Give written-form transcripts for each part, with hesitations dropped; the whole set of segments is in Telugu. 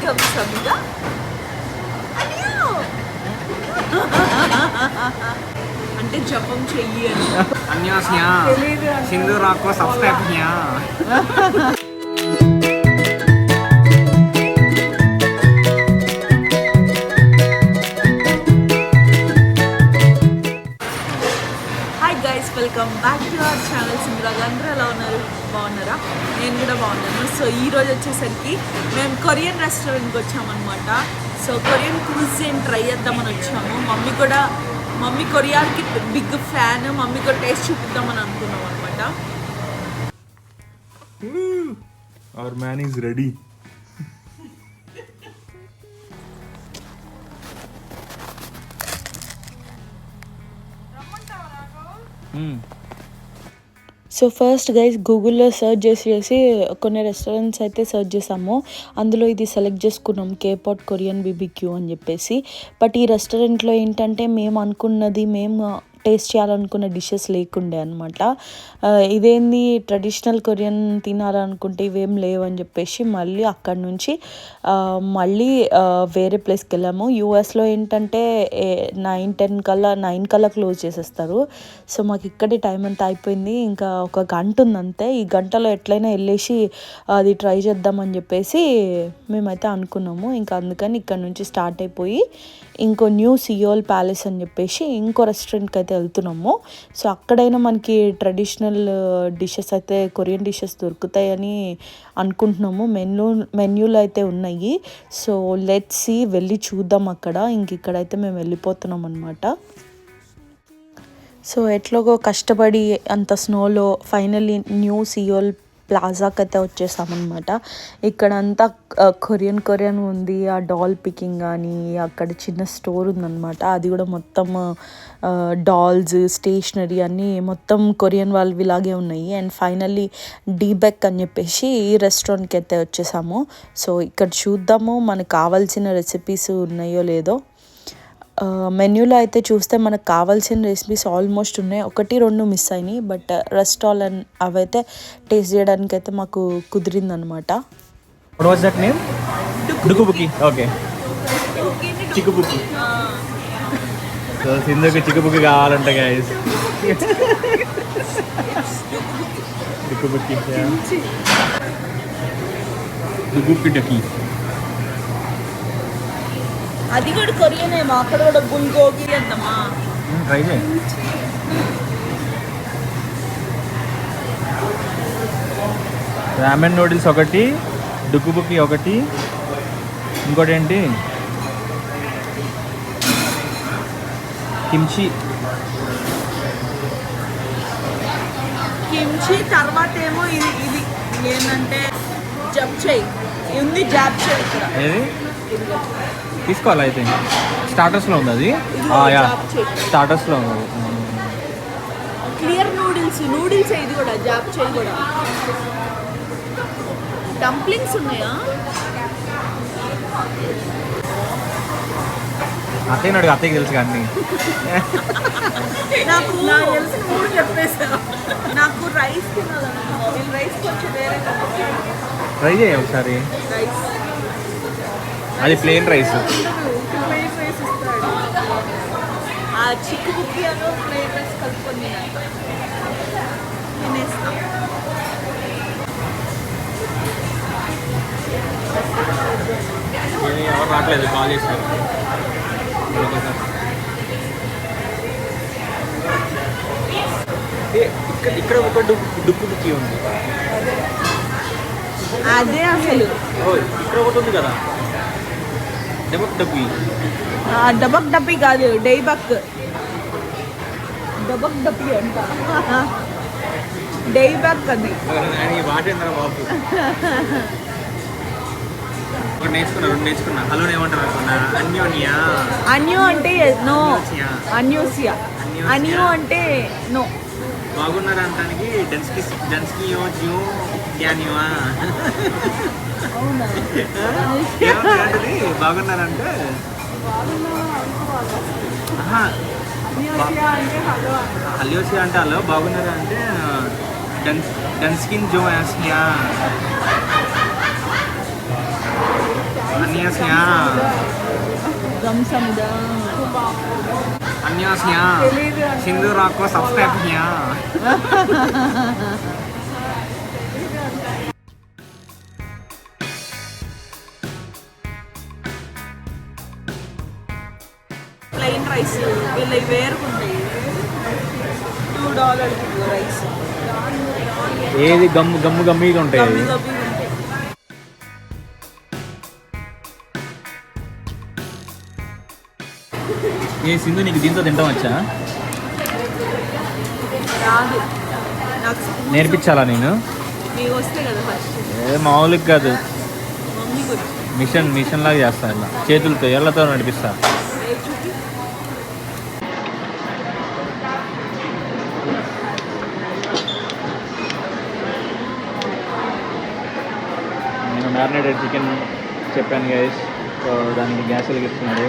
వెల్కమ్ సమిగా అంటే జపం చెయ్యి అని. అన్యాస్యా సింధు రాకో సబ్స్క్రైబ్ కియా. Hi guys, welcome back to our channel Sindhurag. అందరూ ఎలా ఉన్నారు? బాగున్నారా? నేను కూడా బాగున్నాను. సో ఈరోజు వచ్చేసరికి మేము కొరియన్ రెస్టారెంట్కి వచ్చామన్నమాట. సో కొరియన్ క్యూజిన్ ట్రై చేద్దామని వచ్చాము. మమ్మీ కొరియాకి బిగ్ ఫ్యాన్. మమ్మీ కూడా టేస్ట్ చూపిద్దామని అనుకున్నాం అనమాట. Our man is ready. So first guys గూగుల్లో సర్చ్ చేసి కొన్ని రెస్టారెంట్స్ అయితే సర్చ్ చేసాము. అందులో ఇది సెలెక్ట్ చేసుకున్నాం, కేపాట్ కొరియన్ బీబీక్యూ అని చెప్పేసి. బట్ ఈ రెస్టారెంట్లో ఏంటంటే మేము టేస్ట్ చేయాలనుకున్న డిషెస్ లేకుండే అనమాట. ఇదేంది ట్రెడిషనల్ కొరియన్ తినాలనుకుంటే ఇవేం లేవని చెప్పేసి మళ్ళీ అక్కడి నుంచి వేరే ప్లేస్కి వెళ్ళాము. యూఎస్లో ఏంటంటే 9 కల్లా క్లోజ్ చేసేస్తారు. సో మాకు ఇక్కడే టైం అంతా అయిపోయింది. ఇంకా ఒక గంట ఉంది అంతే. ఈ గంటలో ఎట్లయినా వెళ్ళేసి అది ట్రై చేద్దామని చెప్పేసి మేమైతే అనుకున్నాము. ఇంకా అందుకని ఇక్కడ నుంచి స్టార్ట్ అయిపోయి ఇంకో న్యూ సియోల్ ప్యాలెస్ అని చెప్పేసి ఇంకో రెస్టారెంట్కి అయితే వెళ్తున్నాము. సో అక్కడైనా మనకి ట్రెడిషనల్ డిషెస్ అయితే కొరియన్ డిషెస్ దొరుకుతాయని అనుకుంటున్నాము. మెన్యూలు అయితే ఉన్నాయి. సో లెట్స్ సీ, వెళ్ళి చూద్దాం అక్కడ. ఇక్కడైతే మేము వెళ్ళిపోతున్నాం అనమాట. సో ఎట్లాగో కష్టపడి అంత స్నోలో ఫైనల్లీ న్యూ సియోల్ ప్లాజాకి అయితే వచ్చేసామన్నమాట. ఇక్కడ అంతా కొరియన్ ఉంది. ఆ డాల్ పికింగ్ కానీ అక్కడ చిన్న స్టోర్ ఉందన్నమాట. అది కూడా మొత్తం డాల్స్, స్టేషనరీ అన్నీ మొత్తం కొరియన్ వాళ్ళవి ఇలాగే ఉన్నాయి. అండ్ ఫైనల్లీ డీబెక్ అని చెప్పేసి ఈ రెస్టారెంట్కి అయితే వచ్చేసాము. సో ఇక్కడ చూద్దాము మనకు కావాల్సిన రెసిపీస్ ఉన్నాయో లేదో. మెన్యూలో అయితే చూస్తే మనకు కావాల్సిన రెసిపీస్ ఆల్మోస్ట్ ఉన్నాయి. 1-2 మిస్ అయినాయి. బట్ రెస్టారెంట్ అవైతే టేస్ట్ చేయడానికి అయితే మాకు కుదిరిందనమాట. చిక్కుబుక్కి. సో సింధుకి చిక్కుబుక్కి కావాలంట గైస్. చిక్కుబుక్కి డుగుబుక్కి. అది కూడా కొరియనేమో. అక్కడ కూడా బుల్గోగి అంతమా. ట్రై చేయి. రామెన్ నూడిల్స్ ఒకటి, డుక్కుబుక్కి ఒకటి, ఇంకోటి ఏంటి కిమ్చి. తర్వాత ఏమో ఇది ఏంటంటే జప్చై ఉంది. జాప్చై ఇక్కడ ఏది తీసుకోవాలి అయితే. స్టార్టర్స్లో ఉంది అది. స్టార్టర్స్లో ఉంది. క్లియర్ నూడిల్స్ ఇది కూడా జాప్చై కూడా. డంప్లింగ్స్ ఉన్నాయా? అత్తయ్యనాడు, అత్తయ్యకి తెలుసు కానీ నాకు తెలిసిన 3 చెప్పేసా. నాకు రైస్ తినాలనుకున్నాను. రైస్ కొంచెం వేరే ట్రై చేయ ఒకసారి. రైస్ అది ప్లెయిన్ రైస్. ఆ చిక్కుబుక్కి అను ప్లెయిన్ రైస్ కలుపుకొని తినేస్తాం. ఎవరు రావట్లేదు, కాల్ చేస్తారు. ఇక్కడ ఒక డుక్కుబుక్కి ఉంది. అదే అసలు ఇక్కడ ఒకటి ఉంది కదా, డబక్ డబ్బి. డబక్ డబ్బి కాదు, డైబక్. డబక్ డబ్బి అంట, డైబక్ అది. వాటేంద్ర బాబు. ఒకటి నేర్చుకున్నా, 2 నేర్చుకున్నా. హలో ఏమంటారు అనుకున్నా. అన్యూ అంటే నో, అన్యూసియా. అన్యూ అంటే నో. బాగున్నారు అంటానికి డెన్స్కి జియో జ్ఞానివా బాగున్నారంటే హలియోసియా అంటే హలో, బాగున్నారా అంటే డెన్స్కిన్ జో యాస్నియా. 감사합니다. అన్యాస్యా సింధు రాకో సబ్స్క్రైబ్ హియా ప్లెయిన్ రైస్ వీళ్ళవి వేరుకుంటాయి. $2 రైస్ ఏది గమ్ము గమ్ము గమ్మిగా ఉంటాయి గమ్మి గమ్మి ఉంటాయి. ఏ సింధు నీకు దీంతో తింటాం వచ్చా రాదు నాకు నేర్పించాలా నేను మీకు వస్తే కదా ఫస్ట్ ఏ మామూలుగా కాదు మమ్మీ కూడా మిషన్ లాగా చేస్తా ఇలా చేతులతో ఏళ్లతో నడిపిస్తా చూపి. నేను మ్యారినేటెడ్ చికెన్ చెప్పాను గైస్ సో దానికి గ్యాస్ వెలిగిస్తున్నాడు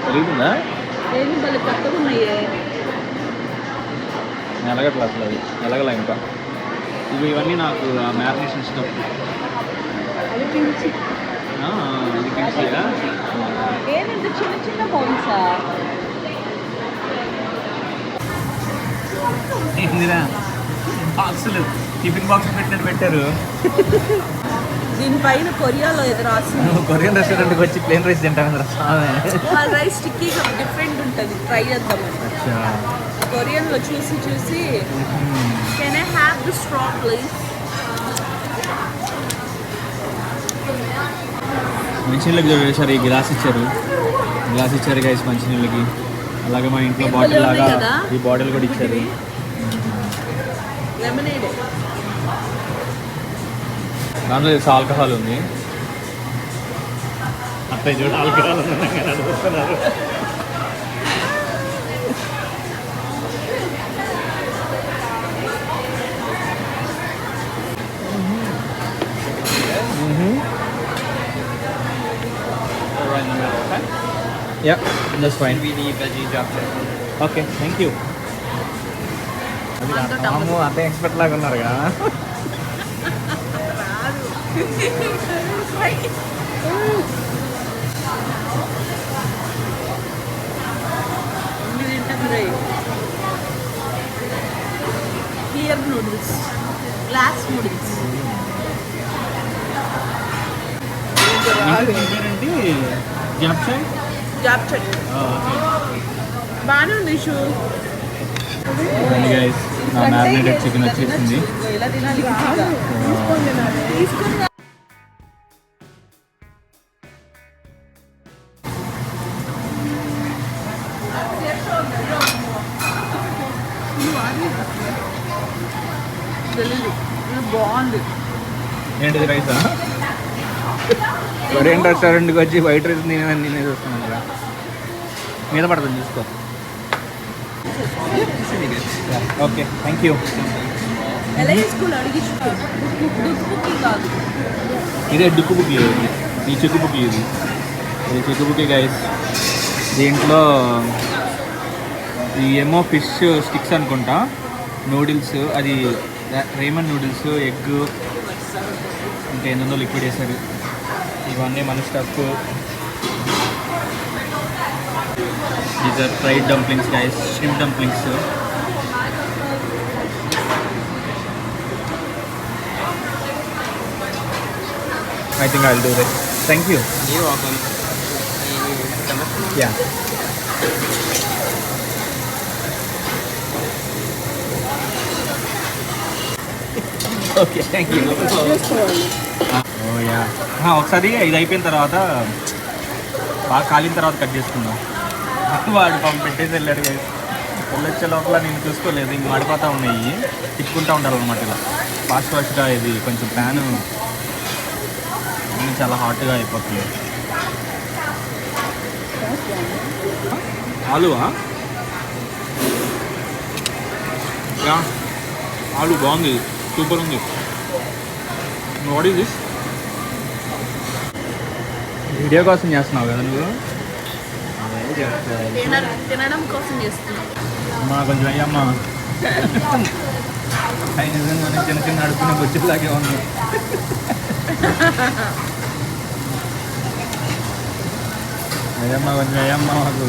వెలుగుతుందా ఏంటి భలే కొత్తగా ఉన్నాయే. ఎలగట్లా అసలు అది ఎలగలా ఇంకా ఇవన్నీ నాకు మ్యారినేషన్ ఇష్టం అది పిలిచి ఇది కింగ్స్లేగా ఏంటంటే చిన్న చిన్న బౌల్సా ఏందిరా బాక్సులు టిఫిన్ బాక్స్ పెట్టినట్టు పెట్టారు దీనిపైన కొరియాలో ఏదో రాసింది. కొరియన్ రెస్టారెంట్కి వచ్చి ప్లేన్ రైస్ తింటాను వాళ్ళ రైస్ స్టిక్కీగా డిఫరెంట్ ఉంటుంది, ట్రై చేద్దామని. కొరియన్లో చూసి can I have the straw please. మంచినీళ్ళకి వేశారు ఈ గ్లాస్ ఇచ్చారు గైస్ మంచినీళ్ళకి. అలాగే మా ఇంట్లో బాటిల్ లాగా ఈ బాటిల్ కూడా ఇచ్చారు. లెమనేడ్ దాంట్లో ఆల్కహాల్ ఉంది. అత్తయ్య చూడు ఆల్కహాల్ అడుగుతున్నారు. Yeah, that's fine. We need veggie chapter. Okay, thank you. అమ్మో అంతే ఎక్స్పర్ట్ లాగా ఉన్నారుగా. Clear noodles, glass noodles. ఏంటి జాప్చాయ్ జాప్చట్ బాగానే ఉంది. షూ గైస్ నా మ్యారినేటెడ్ చికెన్ వచ్చేసింది. ఎలా తినాలి తీసుకొని బాగుంది. ఏంటిది రైసా? కొరియన్ రెస్టారెంట్కి వచ్చి వైట్ రైస్ నేనే చూస్తున్నాను కదా, మీద పడుతుంది చూసుకో. Okay thank you. ఎలా చేసుకోవాలి అడిగించుకో. డుక్కు కాదు, ఇదే డుక్కు బుక్ ఇది, ఈ చెక్కు బుక్ ఇది చెక్కు బుక్ గైస్. దీంట్లో ఈ ఏమో ఫిష్ స్టిక్స్ అనుకుంటా, నూడిల్స్, అది రేమన్ నూడిల్స్, ఎగ్, ఇంకా ఏందో లిక్విడ్ వేసారు. ఇవన్నీ మన stuff. These are fried dumplings guys, shrimp dumplings. I think I'll do that. Thank you. You're welcome. Yeah. Okay thank you. Oh yeah, ఒకసారి ఇది అయిపోయిన తర్వాత బాగా కాలిన తర్వాత కట్ చేసుకుందాం. వాడు పెట్టేసి వెళ్ళాడు కదా, వెళ్ళొచ్చే లోపల నేను చూసుకోలేదు, ఇంక మాడిపోతూ ఉన్నాయి, తిప్పుకుంటూ ఉండాలన్నమాట. ఇలా ఫాస్ట్గా ఇది కొంచెం ప్యాను చాలా హాట్గా అయిపోతుంది. ఆలువా? యా, ఆలు బాగుంది, సూపర్ ఉంది. What is this? వీడియో కోసం చేస్తున్నావు కదా నువ్వు? తినడం కోసం చేస్తున్నాం. అమ్మా కొంచెం అయ్యమ్మా, అవి నిజంగా చిన్న చిన్న అడుగుతున్న బొచ్చులాగే ఉంది. అయ్యమ్మ కొంచెం అయ్యమ్మ మాకు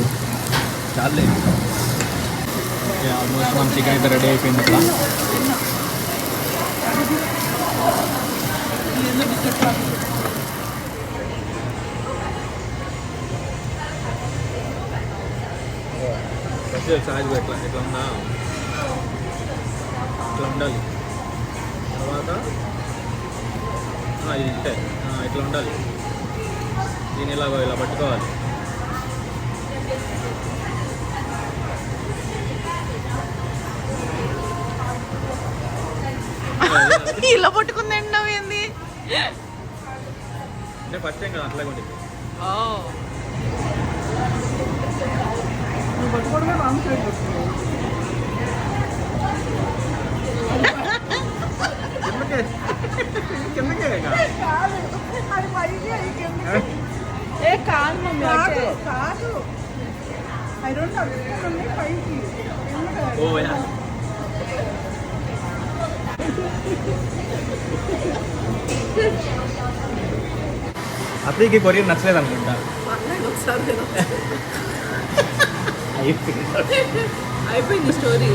చాలే. ఓకే, ఆల్మోస్ట్ మన చికెన్ అయితే రెడీ అయిపోయింది అట్లా. సాగు ఎట్లా ఎట్లా ఉందా, ఇట్లా ఉండాలి. తర్వాత ఇది ఇంతే, ఇట్లా ఉండాలి. దీన్ని ఇలా పట్టుకోవాలి. ఇలా పట్టుకుంది ఏంది? అంటే ఫస్ట్ టైం కదా అట్లాగే ఉంటుంది. ఏ కాదు మమ్మీ, ఓ యా. అత్తయ్యకి కొరియన్ నచ్చలేదు అనుకుంటా. అయిపోయింది స్టోరీ.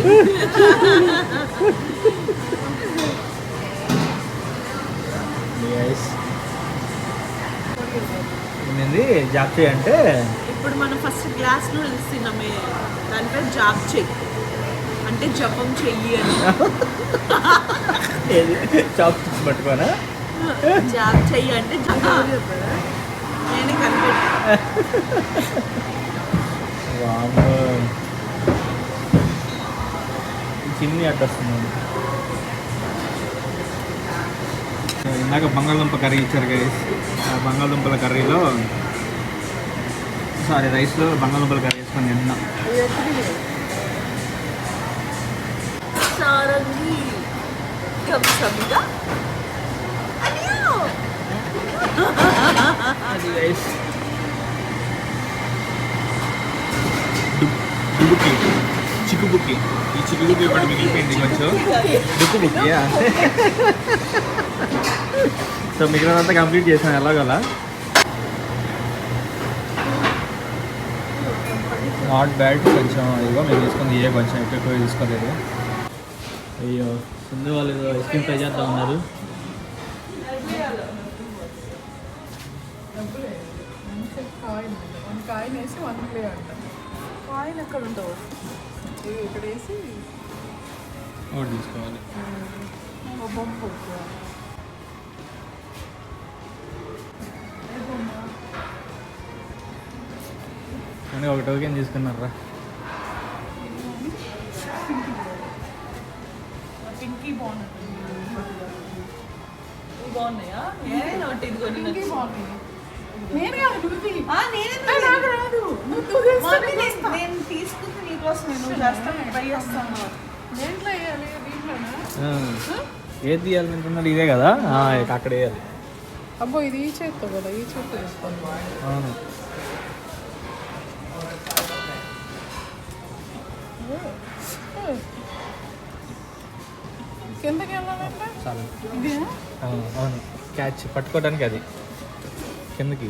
ఏంది జాబ్ చేయంటే ఇప్పుడు మనం ఫస్ట్ గ్లాస్ నూడిల్స్ తిన్నామే, దానిపై జాబ్ చెయ్యి అంటే జపం చెయ్యి అని. చాప్ పట్టుకోనా? జాబ్ చెయ్యి అంటే నేను కనిపెట్టా. చిన్ని అడ్డొస్తుంది. ఇందాక బంగాళదుంప కర్రీ ఇచ్చారు గైస్. ఆ బంగాళదుంపల కర్రీలో రైస్లో బంగాళదుంపల కర్రీ వేసుకొని తిన్నా. సారంగి కమ్సంగా అది గైస్ డుబుకి చిక్కుబుక్కి. ఈ చిక్కుబుక్కి ఒకటి మిగిలిపోయింది కొంచెం. డుక్కుబుక్కి అంటే సో మిగిలినంతా కంప్లీట్ చేసాను ఎలాగోలా. Not bad. కొంచెం ఇదిగో మేము తీసుకుంది ఏ కొంచెం ఎక్కువ తీసుకోలేదు. అయ్యో ముందు వాళ్ళు ఐస్ క్రీమ్ ట్రై చేద్దాం ఉన్నారు. కాయిన్ ఎక్కడ ఉండవు, ఇక్కడ వేసి ఒకటి తీసుకోవాలి. బొమ్మ కానీ ఒక టోకెన్ తీసుకున్నారా? పింకీ బాగున్నాయా? ఇది కొని నేను తీసుకుంది నీకోసం, నువ్వు చేస్తాను ట్రై చేస్తాను. దేంట్లో వేయాలి? దీంట్లోనా? ఏది తీయాలి అంటున్నాడు? ఇదే కదా, అక్కడ వేయాలి. అబ్బో ఇది ఈ చేత్తో కదా, ఈ చేత్తో తీసుకోండి. అవును. కిందకి వెళ్ళాలంటే చాలా ఇది అవును, క్యాచ్ పట్టుకోవడానికి అది కిందకి.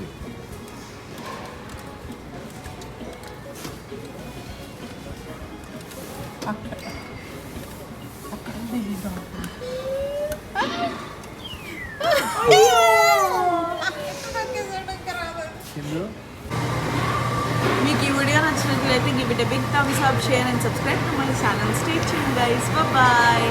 మీకు ఈ వీడియో నచ్చినట్లయితే give it a big thumbs up, share and subscribe to my channel. Stay tuned guys, bye by.